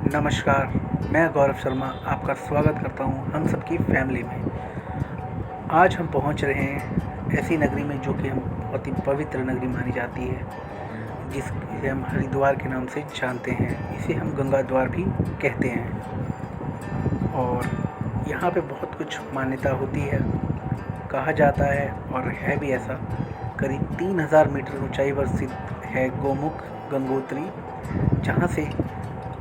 नमस्कार, मैं गौरव शर्मा आपका स्वागत करता हूँ हम सबकी फैमिली में। आज हम पहुँच रहे हैं ऐसी नगरी में जो कि हम बहुत ही पवित्र नगरी मानी जाती है, जिसे हम हरिद्वार के नाम से जानते हैं। इसे हम गंगा द्वार भी कहते हैं और यहाँ पे बहुत कुछ मान्यता होती है। कहा जाता है और है भी ऐसा, करीब 3000 मीटर ऊंचाई पर स्थित है गोमुख गंगोत्री, जहाँ से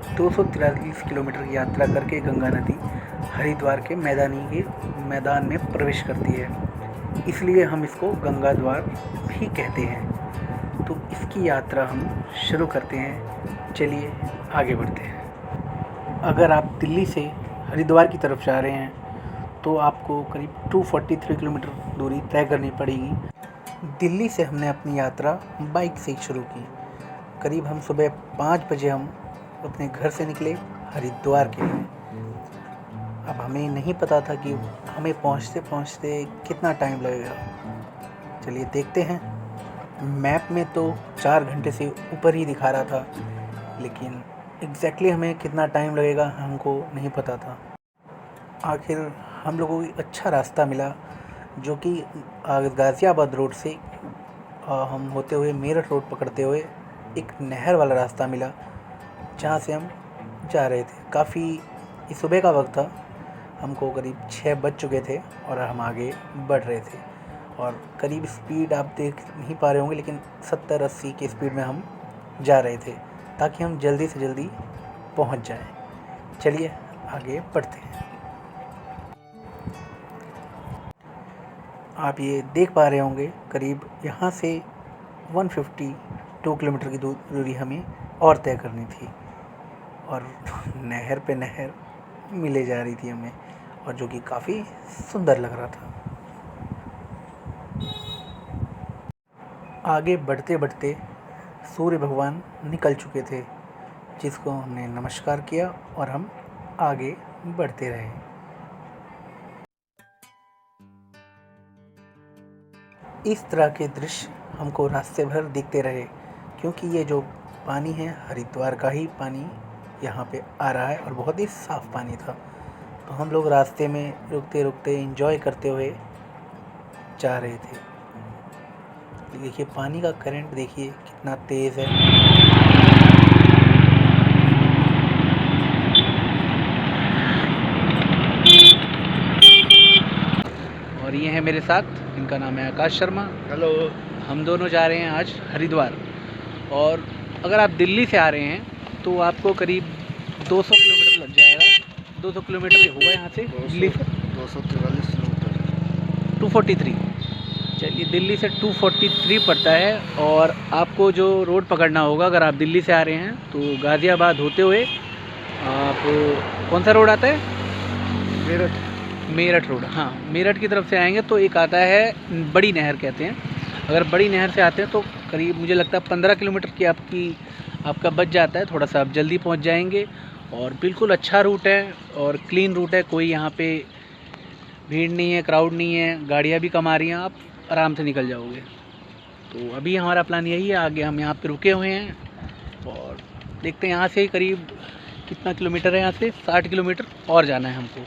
243 किलोमीटर की यात्रा करके गंगा नदी हरिद्वार के मैदान में प्रवेश करती है। इसलिए हम इसको गंगा द्वार भी कहते हैं। तो इसकी यात्रा हम शुरू करते हैं। चलिए आगे बढ़ते हैं। अगर आप दिल्ली से हरिद्वार की तरफ जा रहे हैं तो आपको करीब 243 किलोमीटर दूरी तय करनी पड़ेगी। दिल्ली से हमने अपनी यात्रा बाइक से शुरू की। करीब हम सुबह 5 बजे हम अपने घर से निकले हरिद्वार के लिए। अब हमें नहीं पता था कि हमें पहुंचते पहुंचते कितना टाइम लगेगा। चलिए देखते हैं। मैप में तो 4 घंटे से ऊपर ही दिखा रहा था, लेकिन एग्जैक्टली हमें कितना टाइम लगेगा हमको नहीं पता था। आखिर हम लोगों को अच्छा रास्ता मिला, जो कि गाज़ियाबाद रोड से हम होते हुए मेरठ रोड पकड़ते हुए एक नहर वाला रास्ता मिला, जहाँ से हम जा रहे थे। काफ़ी सुबह का वक्त था, हमको करीब 6 बज चुके थे और हम आगे बढ़ रहे थे। और करीब स्पीड आप देख नहीं पा रहे होंगे, लेकिन 70-80 की स्पीड में हम जा रहे थे, ताकि हम जल्दी से जल्दी पहुंच जाएं। चलिए आगे बढ़ते हैं। आप ये देख पा रहे होंगे, करीब यहाँ से 152 किलोमीटर की दूरी हमें और तय करनी थी, और नहर पे नहर मिले जा रही थी हमें, और जो कि काफ़ी सुंदर लग रहा था। आगे बढ़ते बढ़ते सूर्य भगवान निकल चुके थे, जिसको हमने नमस्कार किया और हम आगे बढ़ते रहे। इस तरह के दृश्य हमको रास्ते भर दिखते रहे, क्योंकि ये जो पानी है हरिद्वार का ही पानी यहाँ पे आ रहा है और बहुत ही साफ़ पानी था। तो हम लोग रास्ते में रुकते रुकते एंजॉय करते हुए जा रहे थे। देखिए पानी का करंट देखिए कितना तेज़ है। और ये है मेरे साथ, इनका नाम है आकाश शर्मा। हेलो। हम दोनों जा रहे हैं आज हरिद्वार। और अगर आप दिल्ली से आ रहे हैं तो आपको करीब 200 किलोमीटर लग जाएगा। 200 किलोमीटर हुआ यहाँ से दिल्ली से 243 किलोमीटर 243। चलिए दिल्ली से 243 पड़ता है। और आपको जो रोड पकड़ना होगा, अगर आप दिल्ली से आ रहे हैं तो गाज़ियाबाद होते हुए आप, कौन सा रोड आता है? मेरठ रोड। हाँ, मेरठ की तरफ से आएंगे तो एक आता है बड़ी नहर कहते हैं। अगर बड़ी नहर से आते हैं तो करीब मुझे लगता है 15 किलोमीटर की आपका बच जाता है। थोड़ा सा आप जल्दी पहुंच जाएंगे और बिल्कुल अच्छा रूट है और क्लीन रूट है। कोई यहाँ पे भीड़ नहीं है, क्राउड नहीं है, गाड़ियाँ भी कम आ रही हैं, आप आराम से निकल जाओगे। तो अभी हमारा प्लान यही है। आगे हम यहाँ पे रुके हुए हैं और देखते हैं यहाँ से करीब कितना किलोमीटर है। यहाँ से 60 किलोमीटर और जाना है हमको।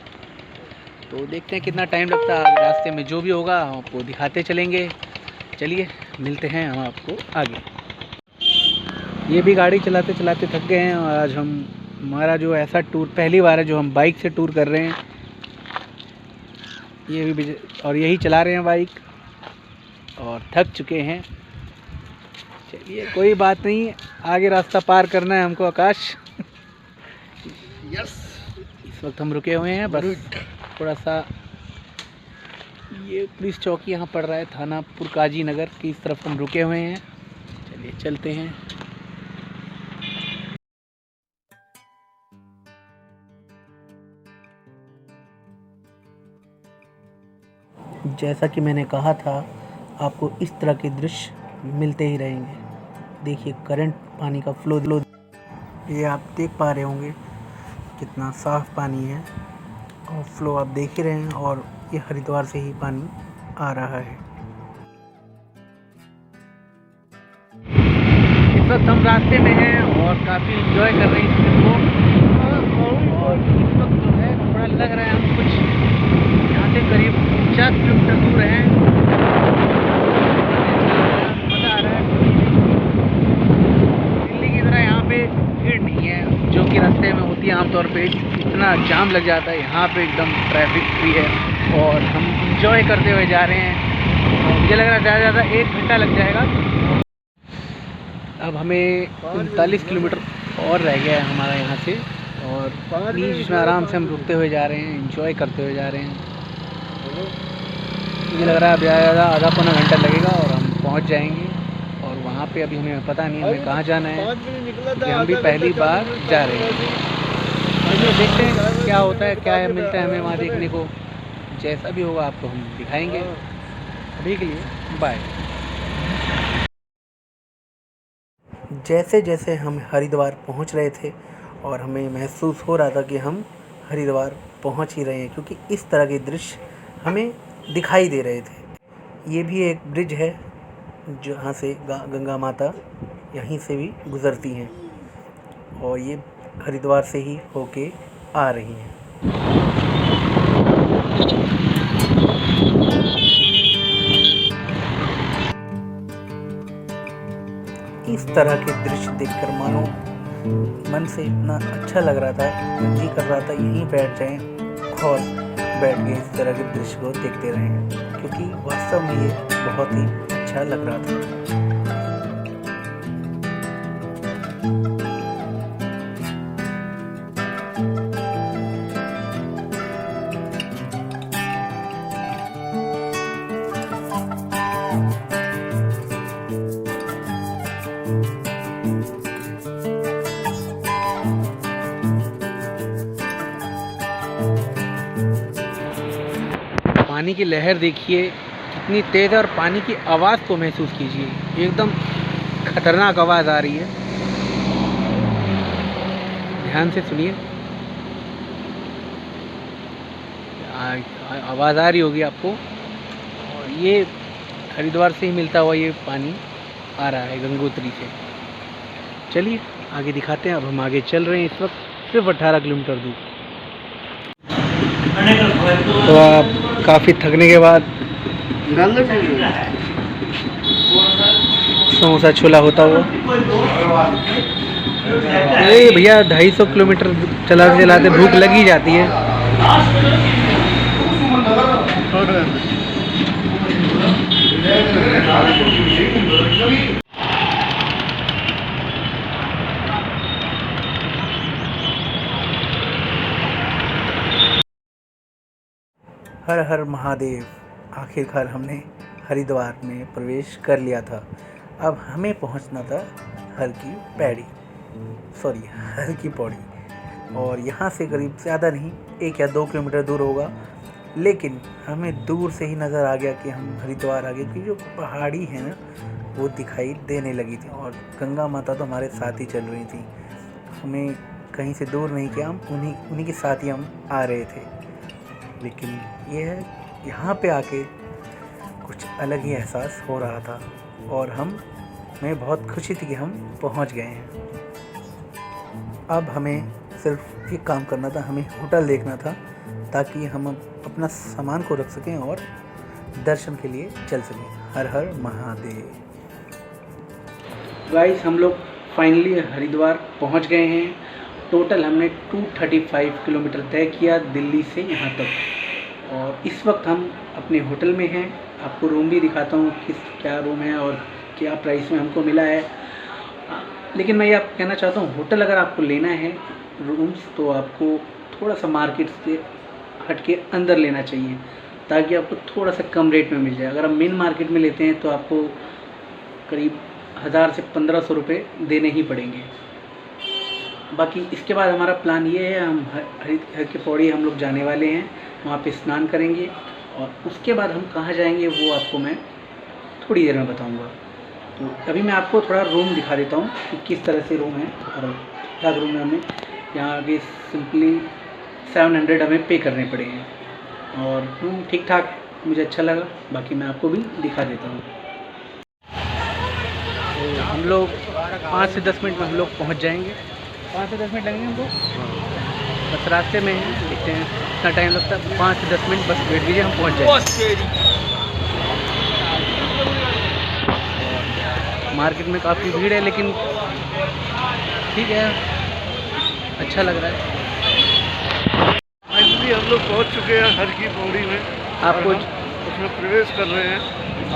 तो देखते हैं कितना टाइम लगता है। रास्ते में जो भी होगा हम आपको दिखाते चलेंगे। चलिए मिलते हैं हम आपको आगे। ये भी गाड़ी चलाते चलाते थक गए हैं और आज हमारा जो ऐसा टूर पहली बार है जो हम बाइक से टूर कर रहे हैं। ये भी और यही चला रहे हैं बाइक और थक चुके हैं। चलिए कोई बात नहीं, आगे रास्ता पार करना है हमको आकाश। यस। इस वक्त हम रुके हुए हैं, बस थोड़ा सा ये पुलिस चौकी यहाँ पड़ रहा है, थाना पुरकाजी नगर की इस तरफ हम रुके हुए हैं। चलिए चलते हैं। जैसा कि मैंने कहा था, आपको इस तरह के दृश्य मिलते ही रहेंगे। देखिए करंट पानी का फ्लो, ये आप देख पा रहे होंगे कितना साफ़ पानी है और फ्लो आप देख ही रहे हैं। और ये हरिद्वार से ही पानी आ रहा है। इस वक्त हम रास्ते में हैं और काफ़ी इंजॉय कर रहे हैं इस ट्रिप को। के रास्ते में होती है आमतौर पे, इतना जाम लग जाता है। यहाँ पे एकदम ट्रैफिक फ्री है और हम इंजॉय करते हुए जा रहे हैं। मुझे लग रहा है ज़्यादा ज़्यादा 1 घंटा लग जाएगा। अब हमें 39 किलोमीटर और रह गया है हमारा यहाँ से, और बीच में आराम से हम रुकते हुए जा रहे हैं, इंजॉय करते हुए जा रहे हैं। मुझे लग रहा है अब ज़्यादा आधा पौना घंटा लगेगा और हम पहुँच जाएंगे। और वहाँ पे अभी हमें पता नहीं हमें कहाँ जाना है, क्योंकि हम भी पहली बार जा रहे हैं। चलिए देखते हैं क्या होता है, क्या मिलता है हमें वहाँ देखने को। जैसा भी होगा आपको हम दिखाएंगे। अभी के लिए बाय। जैसे जैसे हम हरिद्वार पहुँच रहे थे और हमें महसूस हो रहा था कि हम हरिद्वार पहुँच ही रहे हैं, क्योंकि इस तरह के दृश्य हमें दिखाई दे रहे थे। ये भी एक ब्रिज है जहाँ से गंगा माता यहीं से भी गुज़रती हैं और ये हरिद्वार से ही होके आ रही हैं। इस तरह के दृश्य देखकर मानो मन से इतना अच्छा लग रहा था, जी कर रहा था यहीं बैठ जाएं और बैठ के इस तरह के दृश्य को देखते रहें, क्योंकि वास्तव में ये बहुत ही अच्छा लग रहा था। पानी की लहर देखिए कितनी तेज़ है और पानी की आवाज़ को महसूस कीजिए, एकदम खतरनाक आवाज़ आ रही है। ध्यान से सुनिए, आवाज़ आ रही होगी आपको। और ये हरिद्वार से ही मिलता हुआ ये पानी आ रहा है गंगोत्री से। चलिए आगे दिखाते हैं। अब हम आगे चल रहे हैं इस वक्त सिर्फ 18 किलोमीटर दूर। तो आप काफ़ी थकने के बाद समोसा छोला होता हुआ, अरे भैया 250 किलोमीटर चलाते चलाते भूख लगी जाती है। हर हर महादेव, आखिरकार हमने हरिद्वार में प्रवेश कर लिया था। अब हमें पहुंचना था हर की पौड़ी, और यहाँ से करीब ज़्यादा नहीं 1 या 2 किलोमीटर दूर होगा, लेकिन हमें दूर से ही नज़र आ गया कि हम हरिद्वार आ गए, क्योंकि जो पहाड़ी है ना वो दिखाई देने लगी थी और गंगा माता तो हमारे साथ ही चल रही थी। हमें कहीं से दूर नहीं किया, हम उन्हीं के साथ ही हम आ रहे थे। लेकिन ये है यहाँ पे आके कुछ अलग ही एहसास हो रहा था और हमें बहुत खुशी थी कि हम पहुँच गए हैं। अब हमें सिर्फ एक काम करना था, हमें होटल देखना था ताकि हम अपना सामान को रख सकें और दर्शन के लिए चल सकें। हर हर महादेव। गाइस, हम लोग फाइनली हरिद्वार पहुंच गए हैं। टोटल हमने 235 किलोमीटर तय किया दिल्ली से यहाँ तक, और इस वक्त हम अपने होटल में हैं। आपको रूम भी दिखाता हूँ क्या रूम है और क्या प्राइस में हमको मिला है। लेकिन मैं ये आपको कहना चाहता हूँ, होटल अगर आपको लेना है रूम्स तो आपको थोड़ा सा मार्केट से हट के अंदर लेना चाहिए, ताकि आपको थोड़ा सा कम रेट में मिल जाए। अगर आप मेन मार्केट में लेते हैं तो आपको करीब 1000 से 1500 रुपये देने ही पड़ेंगे। बाकी इसके बाद हमारा प्लान ये है, हम हर की पौड़ी हम लोग जाने वाले हैं, वहाँ पे स्नान करेंगे और उसके बाद हम कहाँ जाएंगे वो आपको मैं थोड़ी देर में बताऊँगा। तो अभी मैं आपको थोड़ा रूम दिखा देता हूँ कि किस तरह से रूम है और क्या रूम है। हमें यहाँ आगे सिंपली 700 हमें पे करने पड़े हैं और रूम ठीक ठाक मुझे अच्छा लगा। बाकी मैं आपको भी दिखा देता हूँ। तो हम लोग 5 से 10 मिनट में हम लोग पहुँच जाएंगे। 5 से 10 मिनट लगेंगे हमको, बस रास्ते में हैं, देखते हैं कितना टाइम लगता है। 5 से 10 मिनट बस वेट कीजिए, हम पहुँच जाएंगे। मार्केट में काफ़ी भीड़ है, लेकिन ठीक है, अच्छा लग रहा है। फाइनली हम लोग पहुंच चुके हैं हर की पौड़ी में। आपको और हम उसमें प्रवेश कर रहे हैं।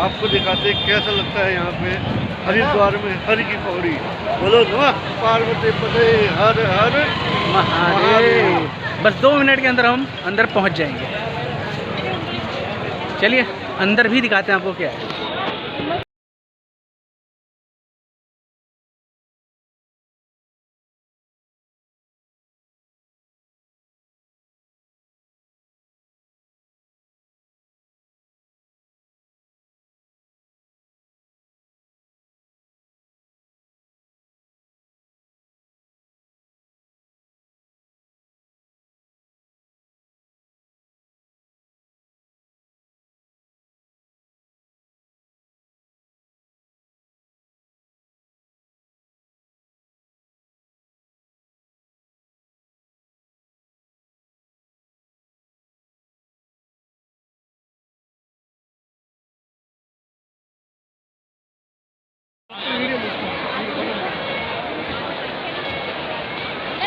आपको दिखाते हैं कैसा लगता है यहाँ पे हरिद्वार में हर की पौड़ी। बोलो नमः पार्वती पते हर हर महादेव। बस 2 मिनट के अंदर हम अंदर पहुंच जाएंगे। चलिए अंदर भी दिखाते हैं आपको क्या है।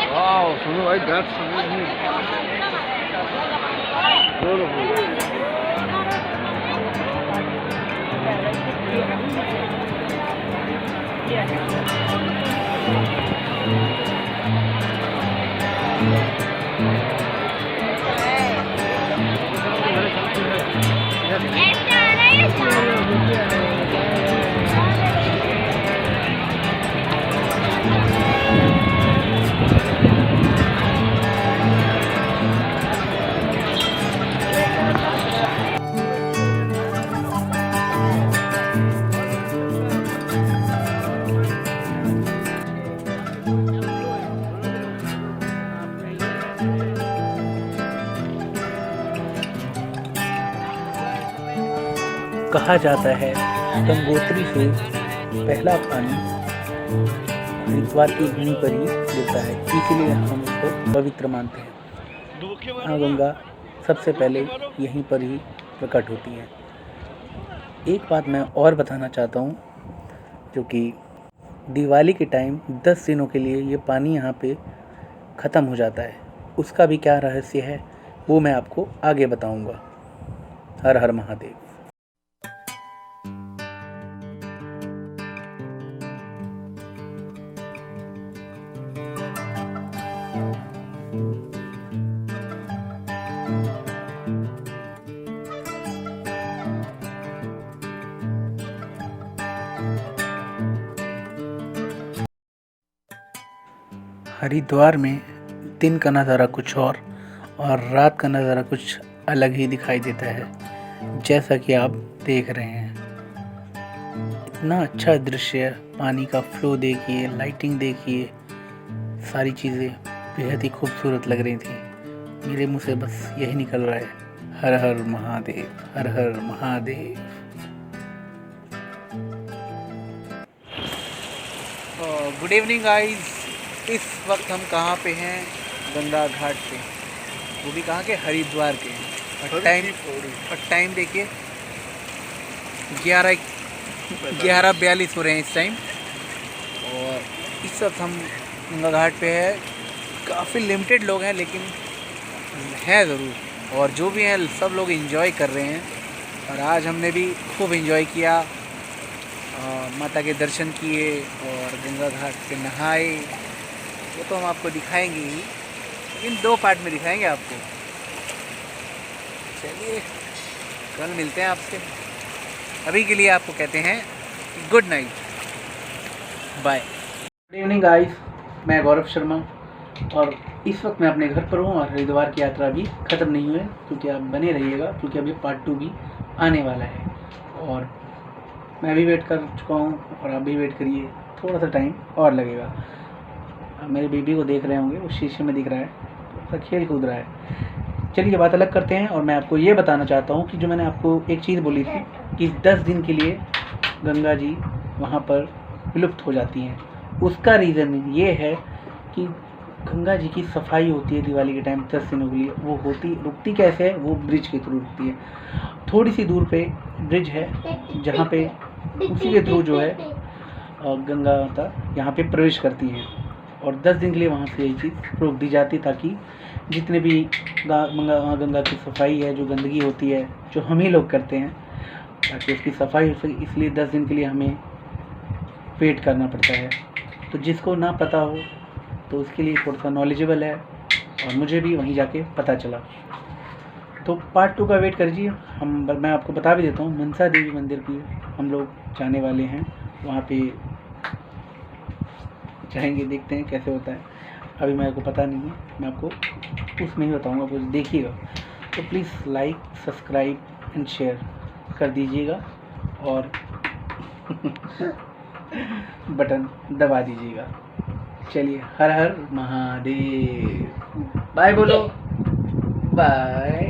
वाओ सुनो भाई दैट्स अमेजिंग। कहा जाता है गंगोत्री से पहला पानी हरिद्वार की भूमि पर ही गिरता है, इसीलिए हम उसको पवित्र मानते हैं। माँ गंगा सबसे पहले यहीं पर ही प्रकट होती है। एक बात मैं और बताना चाहता हूँ, जो कि दिवाली के टाइम 10 दिनों के लिए ये पानी यहाँ पे ख़त्म हो जाता है। उसका भी क्या रहस्य है वो मैं आपको आगे बताऊँगा। हर हर महादेव। हरिद्वार में दिन का नज़ारा कुछ और रात का नज़ारा कुछ अलग ही दिखाई देता है, जैसा कि आप देख रहे हैं। इतना अच्छा दृश्य, पानी का फ्लो देखिए, लाइटिंग देखिए, सारी चीज़ें बेहद ही खूबसूरत लग रही थी। मेरे मुंह से बस यही निकल रहा है, हर हर महादेव, हर हर महादेव। Good evening guys. इस वक्त हम कहाँ पे हैं? गंगा घाट पे, वो भी कहाँ के? हरिद्वार के। और टाइम देखिए 11:42 हो रहे हैं इस टाइम। और इस वक्त हम गंगा घाट पे है। काफ़ी लिमिटेड लोग हैं, लेकिन हैं ज़रूर, और जो भी हैं सब लोग एंजॉय कर रहे हैं। और आज हमने भी खूब एंजॉय किया, माता के दर्शन किए और गंगा घाट पे नहाए। वो तो हम आपको दिखाएंगे ही, लेकिन 2 पार्ट में दिखाएंगे आपको। चलिए कल मिलते हैं आपसे। अभी के लिए आपको कहते हैं good night, bye. Good evening guys, मैं गौरव शर्मा, और इस वक्त मैं अपने घर पर हूँ और हरिद्वार की यात्रा भी ख़त्म नहीं हुई है, क्योंकि आप बने रहिएगा, क्योंकि अभी पार्ट 2 भी आने वाला है। और मैं भी वेट कर चुका हूँ और आप भी वेट करिए, थोड़ा सा टाइम और लगेगा। मेरे बेबी को देख रहे होंगे, वो शीशे में दिख रहा है, थोड़ा खेल कूद रहा है। चलिए बात अलग करते हैं। और मैं आपको ये बताना चाहता हूँ कि जो मैंने आपको एक चीज़ बोली थी कि 10 दिन के लिए गंगा जी वहाँ पर विलुप्त हो जाती हैं, उसका रीज़न ये है कि गंगा जी की सफाई होती है दिवाली के टाइम 10 दिनों के लिए। वो रुकती कैसे है? वो ब्रिज के थ्रू रुकती है। थोड़ी सी दूर पे ब्रिज है, जहाँ पे उसी के थ्रू जो है गंगा माता यहाँ पे प्रवेश करती हैं। और 10 दिन के लिए वहाँ से यही चीज़ रोक दी जाती, ताकि जितने भी गंगा की सफाई है, जो गंदगी होती है जो हम ही लोग करते हैं, ताकि उसकी सफाई हो सके, इसलिए 10 दिन के लिए हमें वेट करना पड़ता है। तो जिसको ना पता हो तो उसके लिए थोड़ा सा नॉलेजेबल है, और मुझे भी वहीं जाके पता चला। तो पार्ट 2 का वेट करिए। मैं आपको बता भी देता हूँ, मनसा देवी मंदिर की हम लोग जाने वाले हैं, वहाँ पे जाएंगे, देखते हैं कैसे होता है। अभी मेरे को पता नहीं है, मैं आपको उसमें ही बताऊँगा, कुछ देखिएगा। तो please like, subscribe and share कर दीजिएगा, और बटन दबा दीजिएगा। चलिए, हर हर महादेव। बाय बोलो, बाय।